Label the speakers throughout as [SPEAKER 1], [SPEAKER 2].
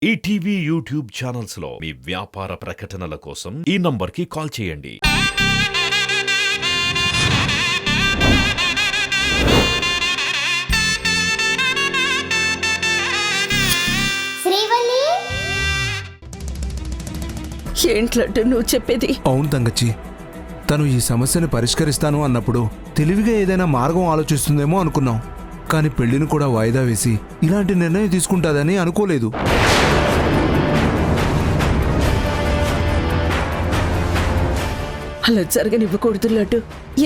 [SPEAKER 1] ETV YouTube channels లో మీ వ్యాపార ప్రకటనల కోసం ఈ నంబర్కి కాల్ చేయండి.
[SPEAKER 2] ఏంట్లంటే నువ్వు చెప్పేది?
[SPEAKER 3] అవును తంగచ్చి, తను ఈ సమస్యను పరిష్కరిస్తాను అన్నప్పుడు తెలివిగా ఏదైనా మార్గం ఆలోచిస్తుందేమో అనుకున్నాం. కానీ పెళ్లిని కూడా వాయిదా వేసి ఇలాంటి నిర్ణయం తీసుకుంటాదని అనుకోలేదు.
[SPEAKER 2] అలా జరగనివ్వకూడదు లడ్డు.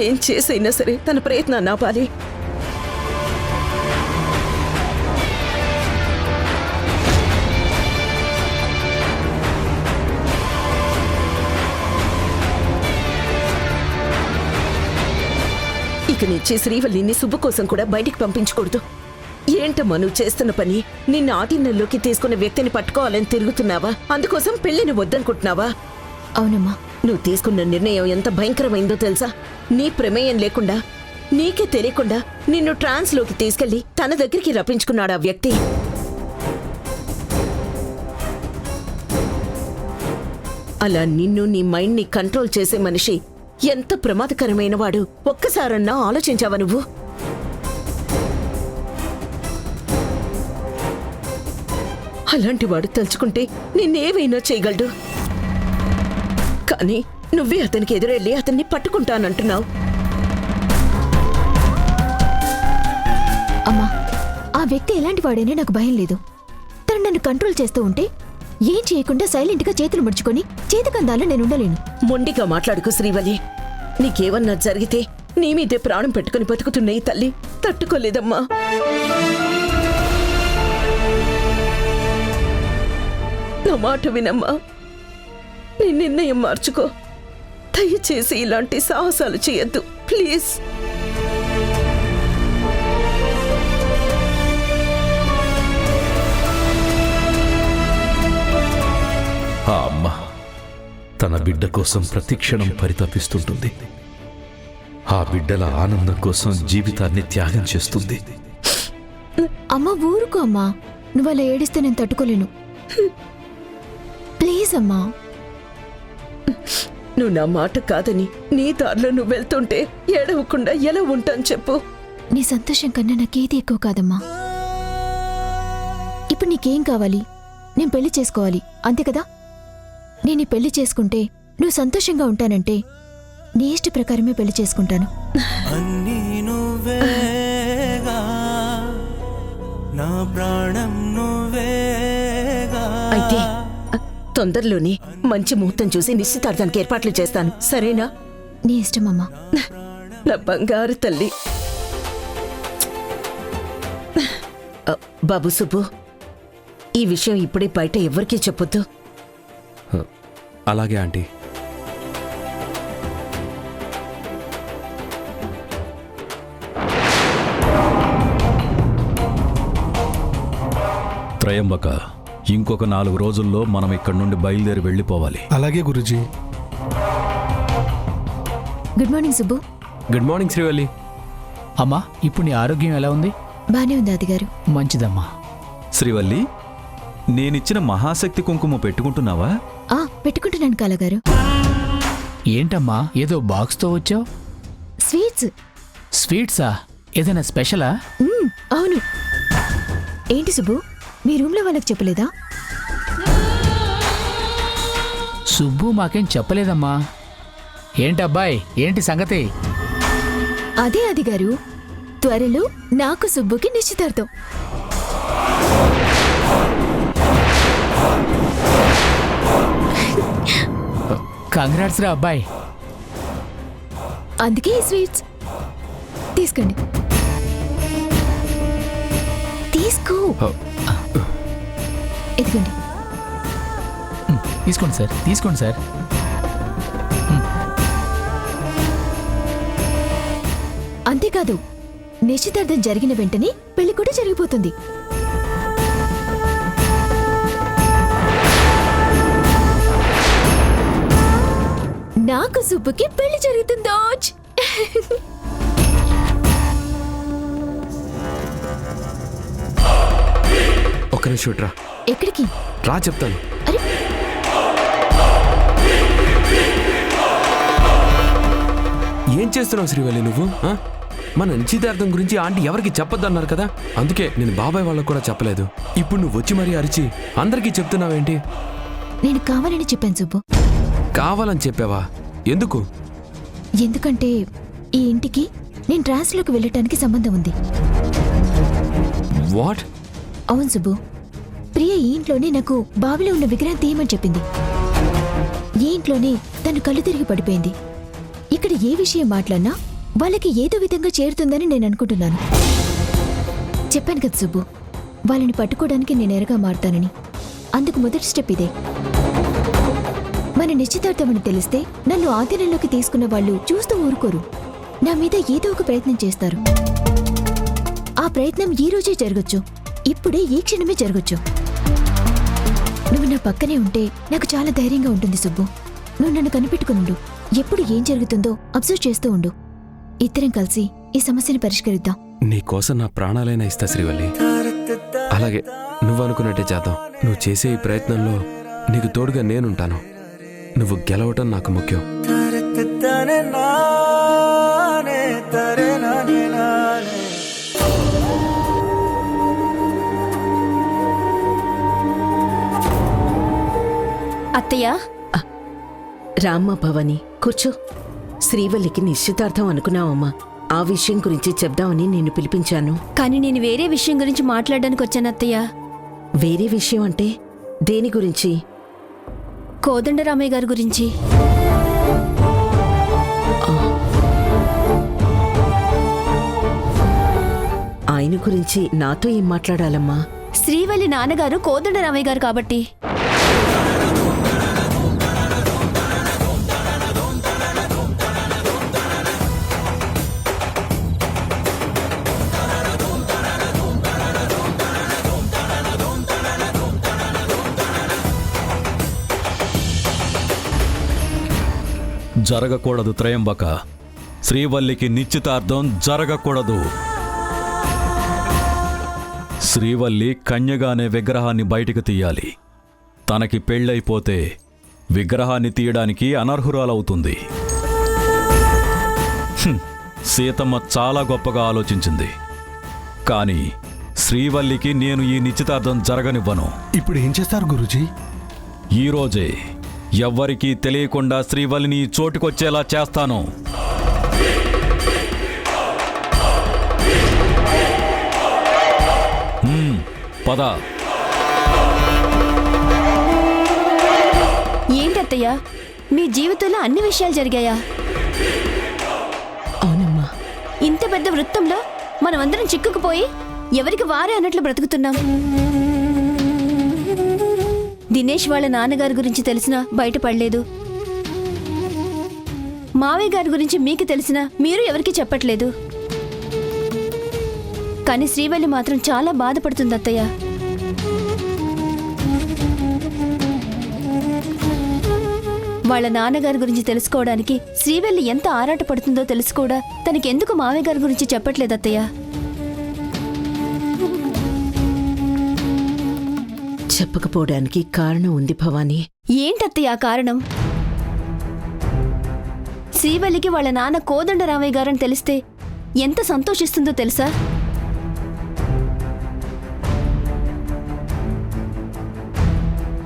[SPEAKER 2] ఏం చేసైనా సరే తన ప్రయత్నాన్ని ఆపాలి. ఇక నుంచి శ్రీవల్లిని శుభ కోసం కూడా బయటికి పంపించకూడదు. ఏంటమ్మా నువ్వు చేస్తున్న పని? నిన్ను ఆధీనంలోకి తీసుకున్న వ్యక్తిని పట్టుకోవాలని తిరుగుతున్నావా? అందుకోసం పెళ్లిని వద్దనుకుంటున్నావా?
[SPEAKER 4] అవునమ్మా,
[SPEAKER 2] నువ్వు తీసుకున్న నిర్ణయం ఎంత భయంకరమైందో తెలుసా? నీ ప్రమేయం లేకుండా, నీకే తెలియకుండా నిన్ను ట్రాన్స్లోకి తీసుకెళ్లి తన దగ్గరికి రప్పించుకున్నాడు ఆ వ్యక్తి. అలా నిన్ను, నీ మైండ్ని కంట్రోల్ చేసే మనిషి ఎంత ప్రమాదకరమైన వాడు ఒక్కసారన్నా ఆలోచించావా నువ్వు? అలాంటి వాడు తలుచుకుంటే నిన్నేవైనా చేయగలడు. కానీ నువ్వే అతనికి ఎదురెళ్ళి అతన్ని పట్టుకుంటానంటున్నావు.
[SPEAKER 4] అమ్మా, ఆ వ్యక్తి ఎలాంటి వాడైనా నాకు భయం లేదు. తను నన్ను కంట్రోల్ చేస్తూ ఉంటే ఏం చేయకుండా సైలెంట్ గా చేతులు ముడుచుకొని చేతికందాలో నేను ఉండలేను.
[SPEAKER 2] మొండిగా మాట్లాడుకు శ్రీవల్లి. నీకేమన్నా జరిగితే నీ మీదే ప్రాణం పెట్టుకుని బతుకుతున్న ఈ తల్లి తట్టుకోలేదమ్మా. నా మాట వినమ్మా. నీ నిర్ణయం మార్చుకో. దయచేసి ఇలాంటి సాహసాలు చేయొద్దు ప్లీజ్.
[SPEAKER 1] ఆ అమ్మ తన బిడ్డ కోసం ప్రతిక్షణం పరితపిస్తుంటుంది. ఆ బిడ్డల ఆనందం కోసం జీవితాన్ని త్యాగం చేస్తుంది.
[SPEAKER 4] అమ్మ ఊరుకో అమ్మా, నువ్వు అలా ఏడిస్తే నేను తట్టుకోలేను. ప్లీజ్ అమ్మా.
[SPEAKER 2] నువ్వు నా మాట కాదని నీ దారిలో నువ్వు వెళ్తుంటే ఏడవకుండా ఎలా ఉంటాను చెప్పు?
[SPEAKER 4] నీ సంతోషం కన్నా నాకేది ఎక్కువ కాదమ్మా. ఇప్పుడు నీకేం కావాలి? నేను పెళ్లి చేసుకోవాలి, అంతే కదా? నేను ఈ పెళ్లి చేసుకుంటే నువ్వు సంతోషంగా ఉంటానంటే నీ ఇష్ట ప్రకారమే పెళ్లి చేసుకుంటాను.
[SPEAKER 2] అయితే తొందరలోనే మంచి ముహూర్తం చూసి నిశ్చితార్థానికి ఏర్పాట్లు చేస్తాను, సరేనా?
[SPEAKER 4] నీ ఇష్టమమ్మా.
[SPEAKER 2] నా బంగారు తల్లి. బాబు సుబ్బు, ఈ విషయం ఇప్పుడే బయట ఎవ్వరికీ చెప్పొద్దు.
[SPEAKER 3] అలాగే ఆంటీ.
[SPEAKER 5] త్రయంబక, ఇంకొక 4 రోజుల్లో మనం ఇక్కడి నుండి బయలుదేరి వెళ్ళిపోవాలి.
[SPEAKER 3] అలాగే Guruji.
[SPEAKER 4] Good morning Subbu.
[SPEAKER 6] Good morning Srivalli. అమ్మా, ఇప్పుడు నీ ఆరోగ్యం ఎలా ఉంది?
[SPEAKER 4] బానే ఉంది ఆదిగారు.
[SPEAKER 6] మంచిదమ్మా.
[SPEAKER 5] శ్రీవల్లి, నేనిచ్చిన మహాశక్తి కుంకుమ పెట్టుకుంటున్నావా?
[SPEAKER 4] పెట్టుకుంటున్నాను కాలగారు.
[SPEAKER 6] ఏంటమ్మా ఏదో బాక్స్తో వచ్చావు?
[SPEAKER 4] స్వీట్స్.
[SPEAKER 6] స్వీట్సా? ఏదైనా స్పెషలా?
[SPEAKER 4] అవును. ఏంటి సుబ్బు, మీ రూమ్లో వాళ్ళకి చెప్పలేదా?
[SPEAKER 6] సుబ్బు మాకేం చెప్పలేదమ్మా. ఏంటబ్బాయ్, ఏంటి సంగతి?
[SPEAKER 4] అదే ఆదిగారు, త్వరలో నాకు సుబ్బుకి నిశ్చితార్థం.
[SPEAKER 6] కంగ్రాట్స్ రా అబ్బాయి.
[SPEAKER 4] అందుకే ఈ స్వీట్స్ తీసుకోండి. తీసుకో. ఇదిగోండి.
[SPEAKER 6] తీసుకోండి సార్, తీసుకోండి సార్.
[SPEAKER 4] అంతేకాదు, నిశ్చితార్థం జరిగిన వెంటనే పెళ్లి కూడా జరిగిపోతుంది. నాకు సుబ్బుకి పెళ్లి జరుగుతుందో.
[SPEAKER 3] ఒక్క నిమిషం.
[SPEAKER 4] ఎక్కడికి?
[SPEAKER 7] రా చెప్తాను.
[SPEAKER 4] అరే
[SPEAKER 7] ఏం చేస్తున్నావు శ్రీవల్లి నువ్వు? మన నిశ్చితార్థం గురించి ఆంటీ ఎవరికి చెప్పొద్దన్నారు కదా, అందుకే నేను బాబాయ్ వాళ్ళకు కూడా చెప్పలేదు. ఇప్పుడు నువ్వు వచ్చి మరీ అరిచి అందరికీ చెప్తున్నావేంటి?
[SPEAKER 4] నేను కావాలని చెప్పాను సుబ్బు.
[SPEAKER 7] కావాలని చెప్పావా? ఎందుకు?
[SPEAKER 4] ఎందుకంటే ఈ ఇంటికి నేను ట్రాన్స్లోకి వెళ్ళటానికి సంబంధం ఉంది.
[SPEAKER 7] వాట్?
[SPEAKER 4] అవును సుబ్బు, ప్రియ ఈ ఇంట్లోనే నాకు బావిలో ఉన్న విగ్రహం తీయమని చెప్పింది. ఈ ఇంట్లోనే తను కళ్ళు తిరిగి పడిపోయింది. ఇక్కడ ఏ విషయం మాట్లాడినా వాళ్ళకి ఏదో విధంగా చేరుతుందని నేను అనుకుంటున్నాను. చెప్పాను కదా సుబ్బు, వాళ్ళని పట్టుకోవడానికి నేను ఎరగా మారుతానని. అందుకు మొదటి స్టెప్ ఇదే. మన నిశ్చితార్థమని తెలిస్తే నన్ను ఆధీనంలోకి తీసుకున్న వాళ్ళు చూస్తూ ఊరుకోరు. నా మీద ఏదో ఒక ప్రయత్నం చేస్తారు. ఆ ప్రయత్నం ఈ రోజే జరగచ్చు, ఇప్పుడే ఈ క్షణమే జరగచ్చు. నువ్వు నా పక్కనే ఉంటే నాకు చాలా ధైర్యంగా ఉంటుంది సుబ్బు. నువ్వు నన్ను కనిపెట్టుకునుండు. ఎప్పుడు ఏం జరుగుతుందో అబ్జర్వ్ చేస్తూ ఉండు. ఇద్దరం కలిసి ఈ సమస్యని పరిష్కరిద్దాం.
[SPEAKER 7] నీకోసం నా ప్రాణాలైనా ఇస్తా శ్రీవల్లి. అలాగే, నువ్వు అనుకున్నట్టే చేద్దాం. నువ్వు చేసే ఈ ప్రయత్నంలో నీకు తోడుగా నేనుంటాను. నువ్వు గెలవటం నాకు ముఖ్యం.
[SPEAKER 8] అత్తయ్య,
[SPEAKER 2] రామ్మ భవాని, కూర్చో. శ్రీవల్లికి నిశ్చితార్థం అనుకున్నావమ్మా. ఆ విషయం గురించి చెప్దామని నిన్ను పిలిపించాను.
[SPEAKER 8] కానీ నేను వేరే విషయం గురించి మాట్లాడడానికి వచ్చాను అత్తయ్య.
[SPEAKER 2] వేరే విషయం అంటే దేని గురించి?
[SPEAKER 8] కోదండరామయ్య గారి గురించి.
[SPEAKER 2] ఆయన గురించి నాతో ఏం మాట్లాడాలమ్మా?
[SPEAKER 8] శ్రీవల్లి నాన్నగారు కోదండరామయ్య గారు కాబట్టి.
[SPEAKER 5] జరగకూడదు త్రయంబక. శ్రీవల్లికి నిశ్చితార్థం జరగకూడదు. శ్రీవల్లి కన్యగానే విగ్రహాన్ని బయటికి తీయాలి. తనకి పెళ్ళైపోతే విగ్రహాన్ని తీయడానికి అనర్హురాలవుతుంది. సీతమ్మ చాలా గొప్పగా ఆలోచించింది. కానీ శ్రీవల్లికి నేను ఈ నిశ్చితార్థం జరగనివ్వను.
[SPEAKER 3] ఇప్పుడు ఏం చేస్తారు గురూజీ?
[SPEAKER 5] ఈరోజే ఎవ్వరికీ తెలియకుండా శ్రీవల్లిని చోటుకొచ్చేలా చేస్తాను. పద.
[SPEAKER 8] ఏంటత్తయ్య, మీ జీవితంలో అన్ని విషయాలు జరిగాయా?
[SPEAKER 2] అవునమ్మా.
[SPEAKER 8] ఇంత పెద్ద వృత్తంలో మనమందరం చిక్కుకుపోయి ఎవరికి వారే అన్నట్లు బ్రతుకుతున్నాం. దినేష్ వాళ్ళ నాన్నగారి గురించి తెలిసినా బయటపడలేదు. మావయ్య గారి గురించి మీకు తెలిసినా మీరు ఎవరికి చెప్పట్లేదు. కానీ శ్రీవల్లి మాత్రం చాలా బాధపడుతుంది అత్తయ్య. వాళ్ళ నాన్నగారి గురించి తెలుసుకోవడానికి శ్రీవల్లి ఎంత ఆరాటపడుతుందో తెలుసు కూడా తనకెందుకు మావయ్య గారి గురించి చెప్పట్లేదు అత్తయ్య.
[SPEAKER 2] చెప్పకపోవడానికి కారణం ఉంది భవానీ.
[SPEAKER 8] ఏంటత్తయ్య ఆ కారణం? శ్రీవల్లికి వాళ్ళ నాన్న కోదండరామయ్య గారని తెలిస్తే ఎంత సంతోషిస్తుందో తెలుసా?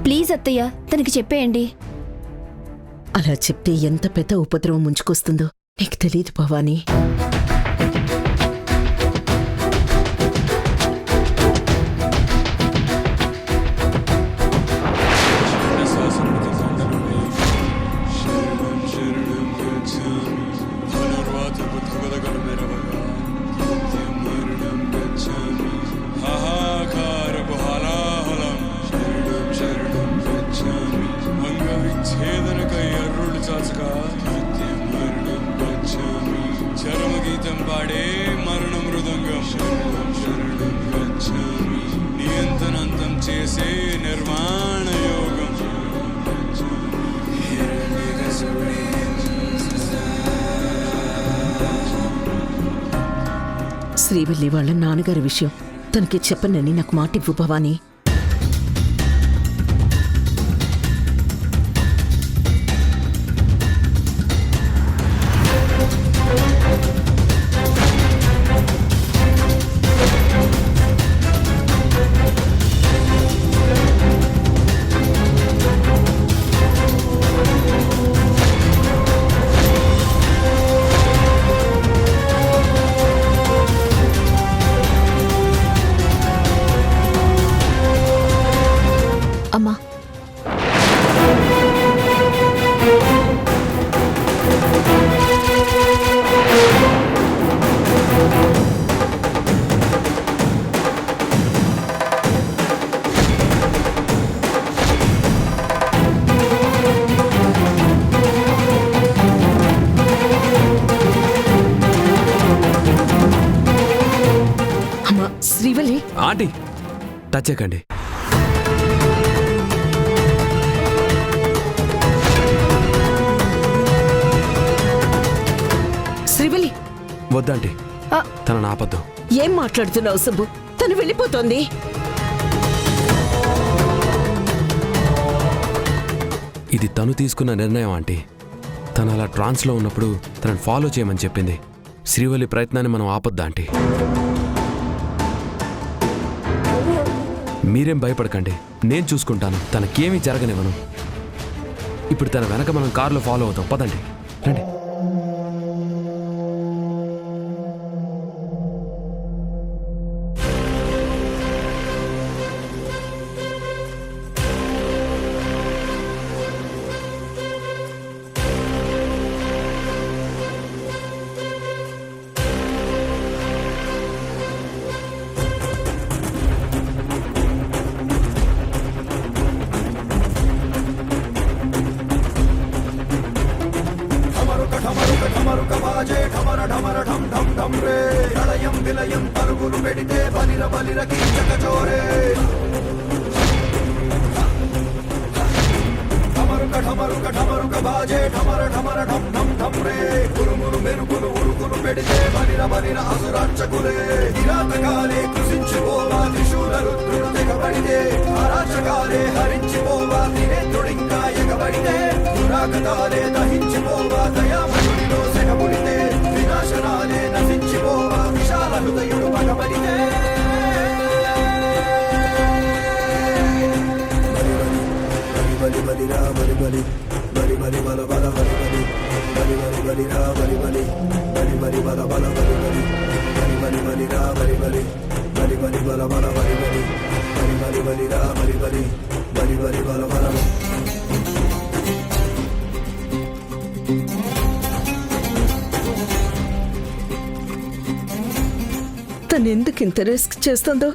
[SPEAKER 8] ప్లీజ్ అత్తయ్య, తనకి చెప్పేయండి.
[SPEAKER 2] అలా చెప్తే ఎంత పెద్ద ఉపద్రవం ముంచుకొస్తుందో నీకు తెలియదు భవానీ.
[SPEAKER 9] చరమగీతం పాడే మరణ మృదంగం నియంతనంతం చేసే నిర్మాణ యోగం.
[SPEAKER 2] శ్రీవల్లి వాళ్ళ నాన్నగారి విషయం తనకి చెప్పనని నాకు మాట ఇవ్వు భవానీ.
[SPEAKER 4] అమ్మా.
[SPEAKER 2] అమ్మా శ్రీవల్లి,
[SPEAKER 7] ఆంటీ టచ్ చేయకండి.
[SPEAKER 2] శ్రీవల్లి,
[SPEAKER 7] వద్దంటీ, తనని ఆపద్దు.
[SPEAKER 2] ఏం మాట్లాడుతున్నావు సుబ్బు? తను వెళ్ళిపోతోంది.
[SPEAKER 7] ఇది తను తీసుకున్న నిర్ణయం ఆంటీ. తను అలా ట్రాన్స్లో ఉన్నప్పుడు తనని ఫాలో చేయమని చెప్పింది. శ్రీవల్లి ప్రయత్నాన్ని మనం ఆపొద్దా ఆంటీ? మీరేం భయపడకండి, నేను చూసుకుంటాను. తనకేమీ జరగనివ్వను. ఇప్పుడు తన వెనక మనం కారులో ఫాలో అవుతాం. పదండి, రండి.
[SPEAKER 2] తను ఎందుకు ఇంత రిస్క్ చేస్తుందో,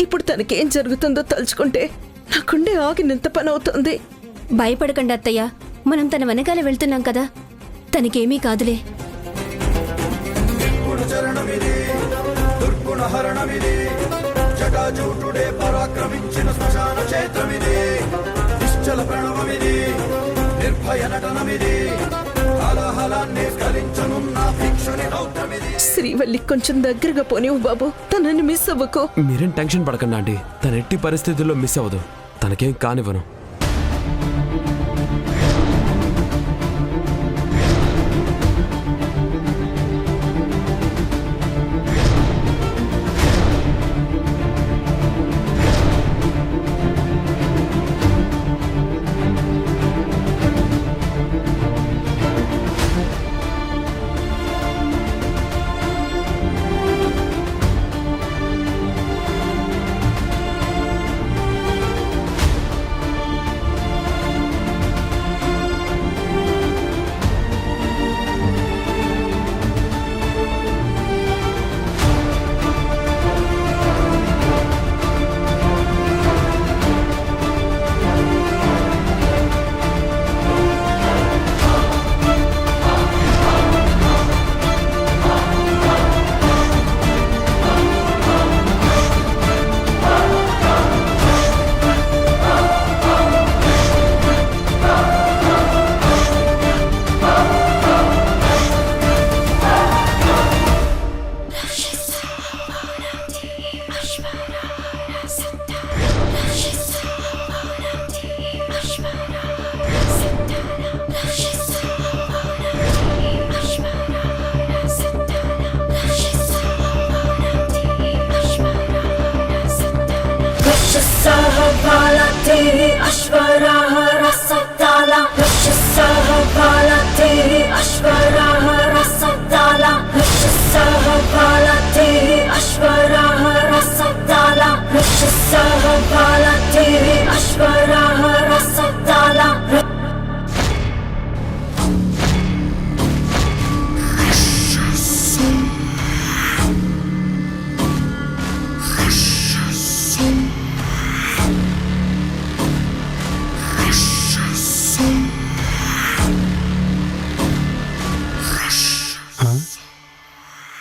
[SPEAKER 2] ఇప్పుడు తనకేం జరుగుతుందో తలుచుకుంటే నాకుండే ఆగినంత పని అవుతుంది.
[SPEAKER 8] భయపడకండి అత్తయ్య, మనం తన వెనకాల వెళ్తున్నాం కదా, తనకేమీ కాదులే.
[SPEAKER 10] పరాక్రమించిన శ్మశాన క్షేత్రమిది, నిశ్చల ప్రణవమిది, నిర్భయ నటనమిది, హలహలాన్ని స్కలించనున్న భిక్షుని రౌద్రమిది.
[SPEAKER 2] శ్రీవల్లి కొంచెం దగ్గరగా పోనివు బాబు, తనని మిస్ అవ్వకు.
[SPEAKER 7] మీరేం టెన్షన్ పడకండి ఆంటీ, తన ఎట్టి పరిస్థితుల్లో మిస్ అవ్వదు. తనకేం కానివ్వను.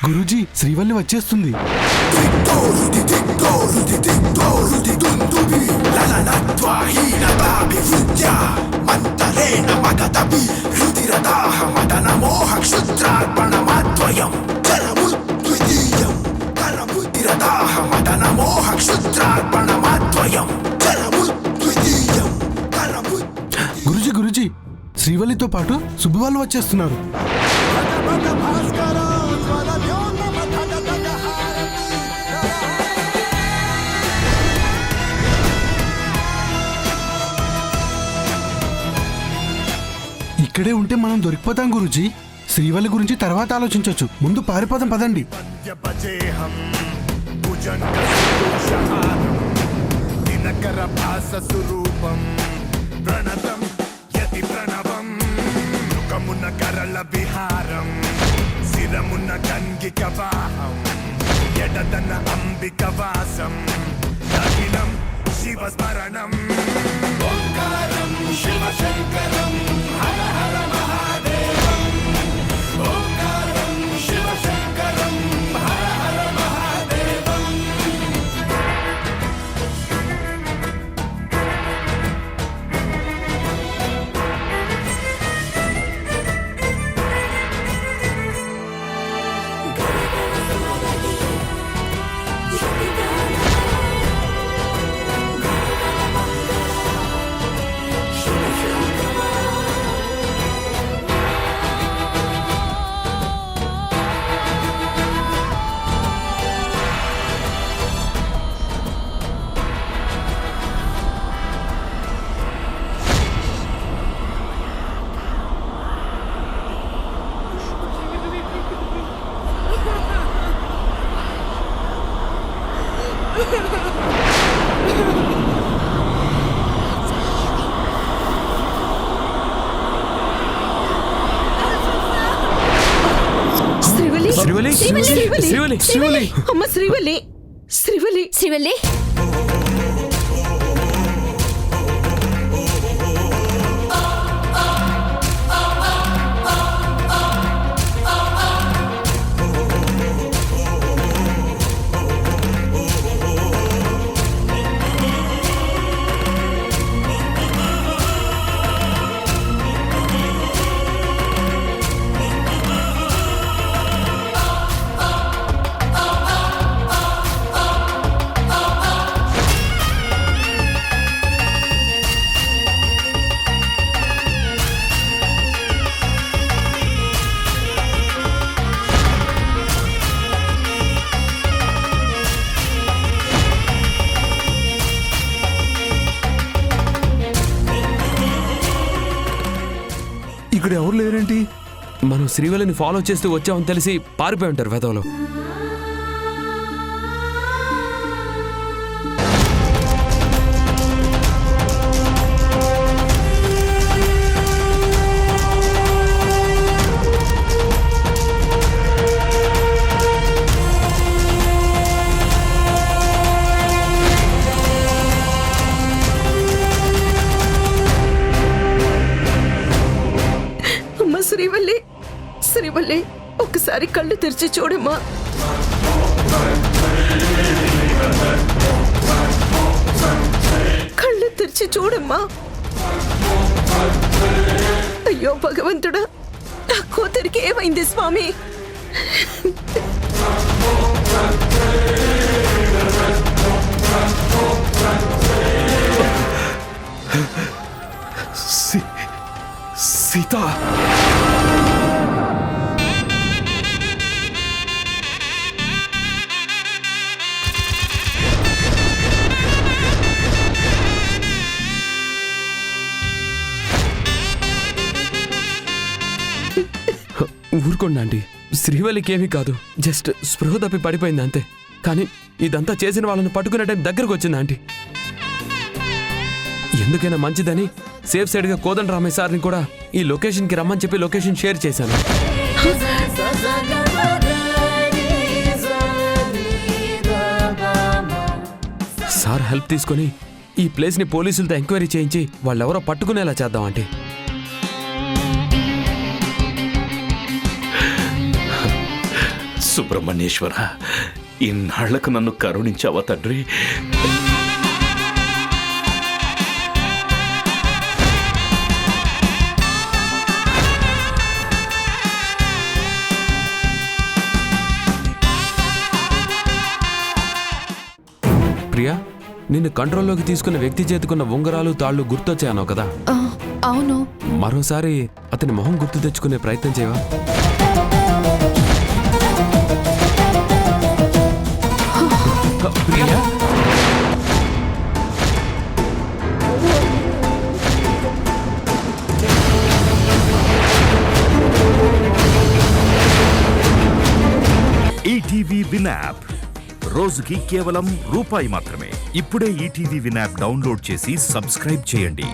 [SPEAKER 3] గురూజీ శ్రీవల్లి వచ్చేస్తుంది. గురూజీ గురూజీ శ్రీవల్లితో పాటు సుబ్బు వాళ్ళు వచ్చేస్తున్నారు. ఇక్కడే ఉంటే మనం దొరికిపోతాం గురూజీ. శ్రీవల్లి గురించి తర్వాత ఆలోచించవచ్చు, ముందు పారిపోదాం పదండి.
[SPEAKER 10] దినకర భాస స్వరూపం ప్రణతం యతి ప్రణవం ముఖమున కరళ విహారం శిరమున గంగిక వాహం ఎడదన అంబిక వాసం దక్షిణం శివ స్మరణం ఓంకారం శివశంకరం హర హర మహాదేవం ఓంకారం శివశంకరం హర హర మహాదేవం.
[SPEAKER 2] శ్రీవల్లి
[SPEAKER 7] శ్రీవల్లి శ్రీవల్లి శ్రీవల్లి
[SPEAKER 2] అమ్మ శ్రీవల్లి శ్రీవల్లి
[SPEAKER 8] శ్రీవల్లి
[SPEAKER 3] ఇక్కడ ఎవరు లేరేంటి?
[SPEAKER 7] మనం శ్రీవల్లిని ఫాలో చేస్తూ వచ్చామని తెలిసి పారిపోయి ఉంటారు వెధవలు.
[SPEAKER 2] అమ్మ శ్రీవల్లి శ్రీవల్లి ఒక్కసారి కళ్ళు తెరిచి చూడమ్మా. కళ్ళు తెరిచి చూడమ్మా. అయ్యో భగవంతుడా, నా కూతురికి ఏమైంది స్వామి?
[SPEAKER 1] సీత
[SPEAKER 7] ఊరుకోండి ఆంటీ, శ్రీవల్లికి ఏమీ కాదు, జస్ట్ స్పృహ తప్పి పడిపోయింది అంతే. కానీ ఇదంతా చేసిన వాళ్ళని పట్టుకునే టైం దగ్గరకు వచ్చింది ఆంటీ. ఎందుకైనా మంచిదని సేఫ్ సైడ్గా కోదండరామయ్య సార్ని కూడా ఈ లొకేషన్కి రమ్మని చెప్పి లొకేషన్ షేర్ చేశాను. సార్ హెల్ప్ తీసుకొని ఈ ప్లేస్ని పోలీసులతో ఎంక్వైరీ చేయించి వాళ్ళెవరో పట్టుకునేలా చేద్దాం ఆంటీ.
[SPEAKER 1] సుబ్రహ్మణ్యేశ్వర, ఇన్నాళ్లకు నన్ను కరుణించావా తండ్రి?
[SPEAKER 7] ప్రియా, నిన్ను కంట్రోల్లోకి తీసుకున్న వ్యక్తి చేతుకున్న ఉంగరాలు తాళ్ళు గుర్తొచ్చాను కదా.
[SPEAKER 8] అవును.
[SPEAKER 7] మరోసారి అతని మొహం గుర్తు తెచ్చుకునే ప్రయత్నం చేయవా? ప్రియా,
[SPEAKER 10] ఈటీవీ విన్ యాప్ రోజుకి కేవలం రూపాయి మాత్రమే. ఇప్పుడే ఈటీవీ విన్ యాప్ డౌన్లోడ్ చేసి సబ్స్క్రైబ్ చేయండి.